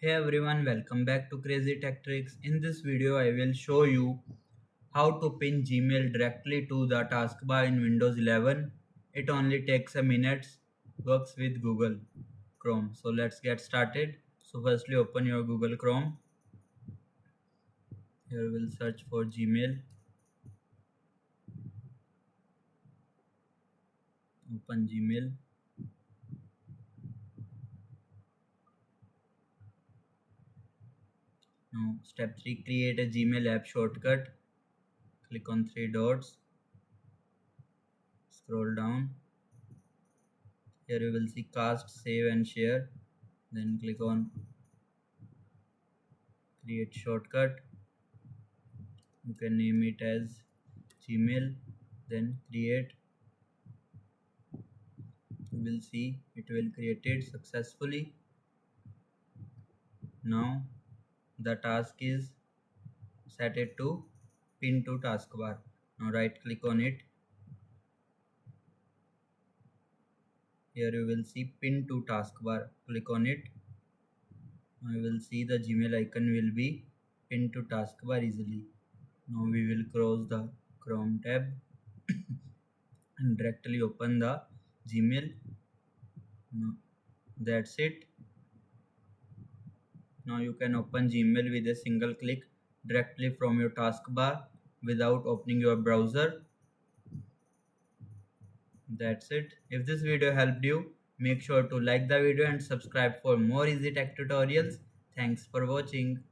Hey everyone, welcome back to Crazy Tech Tricks. In this video, I will show you how to pin Gmail directly to the taskbar in Windows 11. It only takes a minute, works with Google Chrome. So let's get started. So firstly, open your Google Chrome. Here we'll search for Gmail. Open Gmail. Now step 3, create a Gmail app shortcut. Click on three dots. Scroll down. Here you will see cast, save and share. Then click on create shortcut. You can name it as Gmail, then create. You will see it will create it successfully. Now the task is set it to pin to taskbar. Now right click on it. Here you will see pin to taskbar. Click on it. Now you will see the Gmail icon will be pinned to taskbar easily. Now we will close the Chrome tab and directly open the Gmail. Now, that's it. Now you can open Gmail with a single click directly from your taskbar without opening your browser. That's it. If this video helped you, make sure to like the video and subscribe for more easy tech tutorials. Thanks for watching.